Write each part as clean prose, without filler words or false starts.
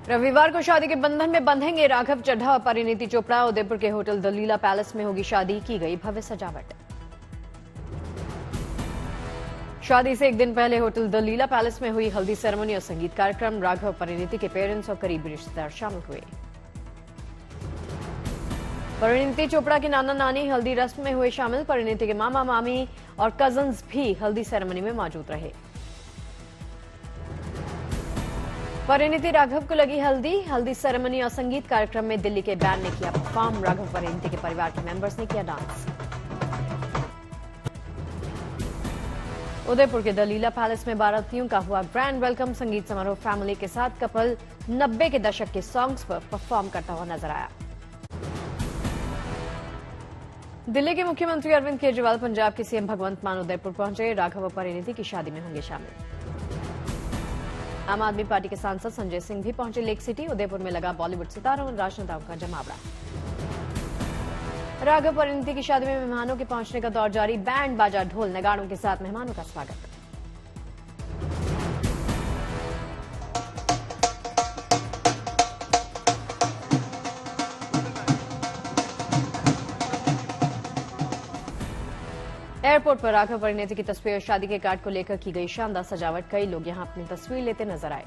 रविवार को शादी के बंधन में बंधेंगे राघव चड्ढा और परिणीति चोपड़ा। उदयपुर के होटल द लीला पैलेस में होगी शादी, की गई भव्य सजावट। शादी से एक दिन पहले होटल द लीला पैलेस में हुई हल्दी सेरेमनी और संगीत कार्यक्रम। राघव, परिणीति के पेरेंट्स और करीबी रिश्तेदार शामिल हुए। परिणीति चोपड़ा के नाना नानी हल्दी रस्म में हुए शामिल। परिणीति के मामा मामी और कजन्स भी हल्दी सेरेमनी में मौजूद रहे। परिणीति राघव को लगी हल्दी सेरेमनी और संगीत कार्यक्रम में दिल्ली के बैंड ने किया परफॉर्म। राघव, परिणीति के परिवार के मेंबर्स ने किया डांस। उदयपुर के द लीला पैलेस में बारातियों का हुआ ग्रैंड वेलकम। संगीत समारोह। फैमिली के साथ कपल 90 के दशक के सॉन्ग्स पर परफॉर्म करता हुआ नजर आया। दिल्ली के मुख्यमंत्री अरविंद केजरीवाल, पंजाब के सीएम भगवंत मान उदयपुर पहुंचे। राघव और परिणीति की शादी में होंगे शामिल। आम आदमी पार्टी के सांसद संजय सिंह भी पहुंचे लेक सिटी। उदयपुर में लगा बॉलीवुड सितारों और राजनेताओं का जमावड़ा। राघव, परिणीति की शादी में मेहमानों के पहुंचने का दौर जारी। बैंड बाजा ढोल नगाड़ों के साथ मेहमानों का स्वागत। एयरपोर्ट पर राघव, परिणीति की तस्वीर और शादी के कार्ड को लेकर की गई शानदार सजावट। कई लोग यहां अपनी तस्वीर लेते नजर आए।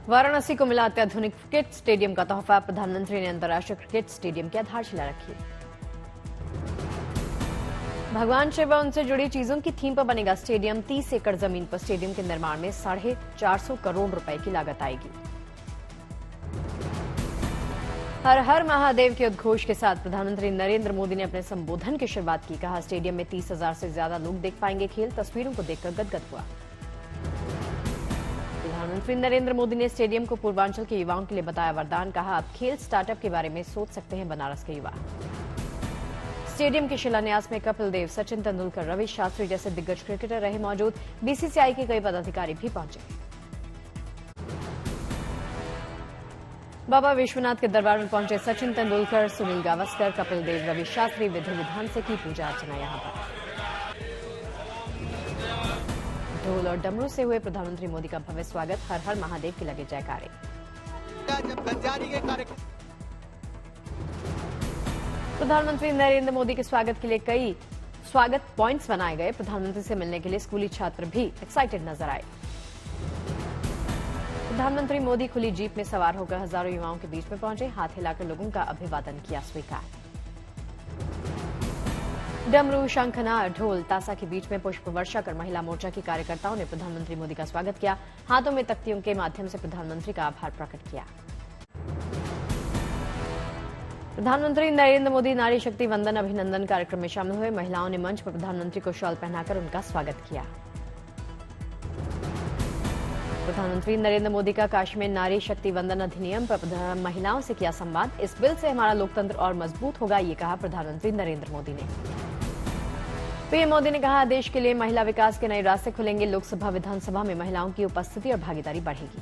वाराणसी को मिला अत्याधुनिक क्रिकेट स्टेडियम का तोहफा। प्रधानमंत्री ने अंतर्राष्ट्रीय क्रिकेट स्टेडियम की आधारशिला रखी। भगवान शिव और उनसे जुड़ी चीजों की थीम पर बनेगा स्टेडियम। 30 एकड़ जमीन पर स्टेडियम के निर्माण में 450 करोड़ रुपए की लागत आएगी। हर हर महादेव के उद्घोष के साथ प्रधानमंत्री नरेंद्र मोदी ने अपने संबोधन की शुरुआत की। कहा, स्टेडियम में 30,000 से ज्यादा लोग देख पाएंगे खेल। तस्वीरों को देखकर गदगद हुआ। प्रधानमंत्री नरेंद्र मोदी ने स्टेडियम को पूर्वांचल के युवाओं के लिए बताया वरदान। कहा, अब खेल स्टार्टअप के बारे में सोच सकते हैं बनारस के युवा। स्टेडियम के शिलान्यास में कपिल देव, सचिन तेंदुलकर, रवि शास्त्री जैसे दिग्गज क्रिकेटर रहे मौजूद। बीसीसीआई के कई पदाधिकारी भी पहुंचे। बाबा विश्वनाथ के दरबार में पहुंचे सचिन तेंदुलकर, सुनील गावस्कर, कपिल देव, रवि शास्त्री। विधि विधान से की पूजा अर्चना। यहां पर ढोल और डमरू से हुए प्रधानमंत्री मोदी का भव्य स्वागत। हर हर महादेव के लगे जयकारे। प्रधानमंत्री नरेंद्र मोदी के स्वागत के लिए कई स्वागत पॉइंट्स बनाए गए। प्रधानमंत्री से मिलने के लिए स्कूली छात्र भी एक्साइटेड नजर आए। प्रधानमंत्री मोदी खुली जीप में सवार होकर हजारों युवाओं के बीच में पहुंचे। हाथ हिलाकर लोगों का अभिवादन किया स्वीकार। डमरू, शंखनाद, ढोल, ताशा के बीच में पुष्प वर्षा कर महिला मोर्चा की कार्यकर्ताओं ने प्रधानमंत्री मोदी का स्वागत किया। हाथों में तख्तियों के माध्यम से प्रधानमंत्री का आभार प्रकट किया। प्रधानमंत्री नरेंद्र मोदी नारी शक्ति वंदन अभिनंदन कार्यक्रम में शामिल हुए। महिलाओं ने मंच पर प्रधानमंत्री को शॉल पहनाकर उनका स्वागत किया। प्रधानमंत्री नरेंद्र मोदी का काशी में नारी शक्ति वंदन अधिनियम पर महिलाओं से किया संवाद। इस बिल से हमारा लोकतंत्र और मजबूत होगा, ये कहा प्रधानमंत्री नरेंद्र मोदी ने। पीएम मोदी ने कहा, देश के लिए महिला विकास के नए रास्ते खुलेंगे। लोकसभा, विधानसभा में महिलाओं की उपस्थिति और भागीदारी बढ़ेगी।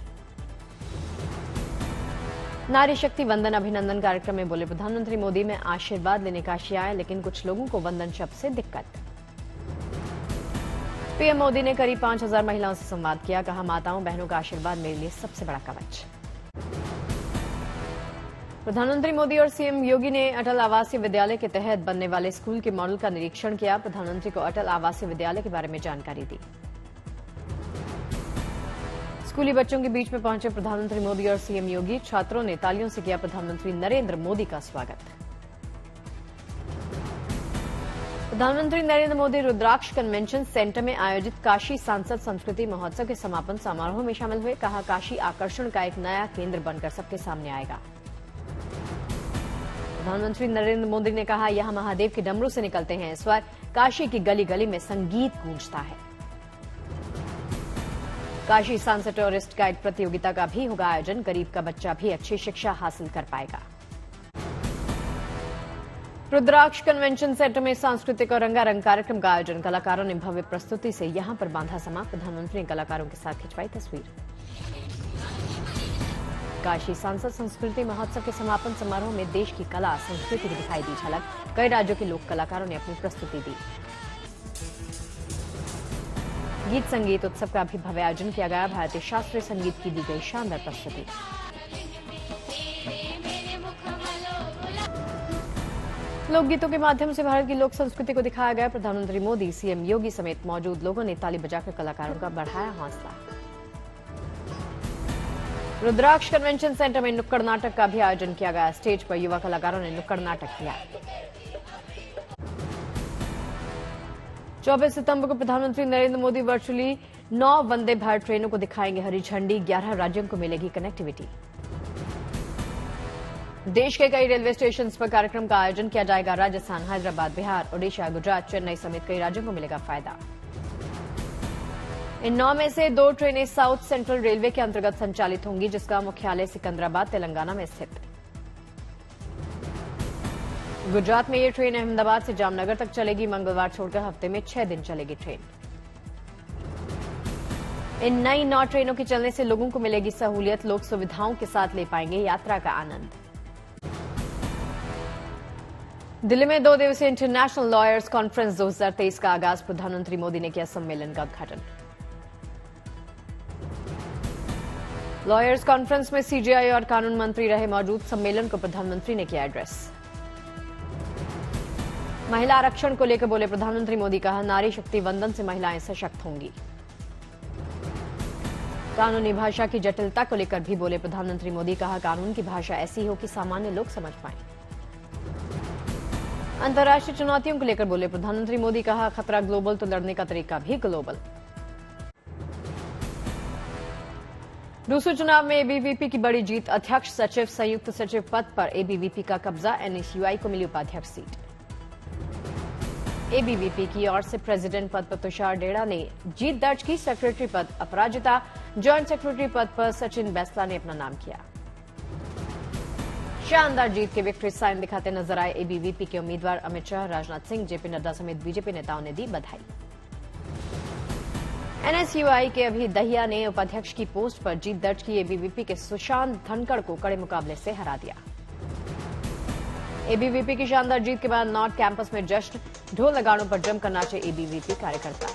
नारी शक्ति वंदन अभिनंदन कार्यक्रम में बोले प्रधानमंत्री मोदी, में आशीर्वाद लेने काशी आया, लेकिन कुछ लोगों को वंदन शब्द से दिक्कत। पीएम मोदी ने करीब 5,000 महिलाओं से संवाद किया। कहा, माताओं बहनों का आशीर्वाद मेरे लिए सबसे बड़ा कवच। प्रधानमंत्री मोदी और सीएम योगी ने अटल आवासीय विद्यालय के तहत बनने वाले स्कूल के मॉडल का निरीक्षण किया। प्रधानमंत्री को अटल आवासीय विद्यालय के बारे में जानकारी दी। स्कूली बच्चों के बीच में पहुंचे प्रधानमंत्री मोदी और सीएम योगी। छात्रों ने तालियों से किया प्रधानमंत्री नरेंद्र मोदी का स्वागत। प्रधानमंत्री नरेंद्र मोदी रुद्राक्ष कन्वेंशन सेंटर में आयोजित काशी सांसद संस्कृति महोत्सव के समापन समारोह में शामिल हुए। कहा, काशी आकर्षण का एक नया केंद्र बनकर सबके सामने आएगा। प्रधानमंत्री नरेंद्र मोदी ने कहा, यहां महादेव के डमरू से निकलते हैं स्वर। काशी की गली गली में संगीत गूंजता है। काशी सांसद टूरिस्ट गाइड प्रतियोगिता का भी होगा आयोजन। गरीब का बच्चा भी अच्छी शिक्षा हासिल कर पाएगा। रुद्राक्ष कन्वेंशन सेंटर में सांस्कृतिक और रंगारंग कार्यक्रम का आयोजन। कलाकारों ने भव्य प्रस्तुति से यहां पर बांधा समा। प्रधानमंत्री ने कलाकारों के साथ खिंचवाई तस्वीर। काशी सांसद संस्कृति महोत्सव के समापन समारोह में देश की कला संस्कृति की दिखाई दी झलक। कई राज्यों के लोक कलाकारों ने अपनी प्रस्तुति दी। गीत संगीत उत्सव का भी भव्य आयोजन किया गया। भारतीय शास्त्रीय संगीत की दी गई शानदार प्रस्तुति। लोकगीतों के माध्यम से भारत की लोक संस्कृति को दिखाया गया। प्रधानमंत्री मोदी, सीएम योगी समेत मौजूद लोगों ने ताली बजाकर कलाकारों का बढ़ाया हौसला। रुद्राक्ष कन्वेंशन सेंटर में नुक्कड़ नाटक का भी आयोजन किया गया। स्टेज पर युवा कलाकारों ने नुक्कड़ नाटक किया। 24 सितंबर को प्रधानमंत्री नरेंद्र मोदी वर्चुअली 9 वंदे भारत ट्रेनों को दिखाएंगे हरी झंडी। 11 राज्यों को मिलेगी कनेक्टिविटी। देश के कई रेलवे स्टेशन पर कार्यक्रम का आयोजन किया जाएगा। राजस्थान, हैदराबाद, बिहार, ओडिशा, गुजरात, चेन्नई समेत कई राज्यों को मिलेगा फायदा। इन 9 में से 2 ट्रेनें साउथ सेंट्रल रेलवे के अंतर्गत संचालित होंगी, जिसका मुख्यालय सिकंदराबाद, तेलंगाना में स्थित। गुजरात में ये ट्रेन अहमदाबाद से जामनगर तक चलेगी। मंगलवार छोड़कर हफ्ते में 6 दिन चलेगी ट्रेन। इन नई 9 ट्रेनों के चलने से लोगों को मिलेगी सहूलियत। लोग सुविधाओं के साथ ले पाएंगे यात्रा का आनंद। दिल्ली में 2 दिवसीय इंटरनेशनल लॉयर्स कॉन्फ्रेंस 2023 का आगाज। प्रधानमंत्री मोदी ने किया सम्मेलन का उद्घाटन। लॉयर्स कॉन्फ्रेंस में सीजेआई और कानून मंत्री रहे मौजूद। सम्मेलन को प्रधानमंत्री ने किया एड्रेस। महिला आरक्षण को लेकर बोले प्रधानमंत्री मोदी, कहा नारी शक्ति वंदन से महिलाएं सशक्त होंगी। कानूनी भाषा की जटिलता को लेकर भी बोले प्रधानमंत्री मोदी, कहा कानून की भाषा ऐसी हो कि सामान्य लोग समझ पाएं। अंतर्राष्ट्रीय चुनौतियों को लेकर बोले प्रधानमंत्री मोदी, कहा खतरा ग्लोबल तो लड़ने का तरीका भी ग्लोबल। दूसरे चुनाव में एबीवीपी की बड़ी जीत। अध्यक्ष, सचिव, संयुक्त सचिव पद पर एबीवीपी का कब्जा। एनएसयूआई को मिली उपाध्यक्ष सीट। एबीवीपी की ओर से प्रेसिडेंट पद पर तुषार डेड़ा ने जीत दर्ज की। सेक्रेटरी पद अपराजिता, ज्वाइंट सेक्रेटरी पद पर सचिन बैसला ने अपना नाम किया। शानदार जीत के विक्ट्री साइन दिखाते नजर आए एबीवीपी के उम्मीदवार अमित शाह, राजनाथ सिंह, जेपी नड्डा समेत बीजेपी नेताओं ने दी बधाई। एनएसयूआई के अभी दहिया ने उपाध्यक्ष की पोस्ट पर जीत दर्ज की। एबीवीपी के सुशांत धनखड़ को कड़े मुकाबले से हरा दिया। एबीवीपी की शानदार जीत के बाद नॉर्थ कैंपस में जश्न। ढोल नगाड़ों पर जमकर नाचे एबीवीपी कार्यकर्ता।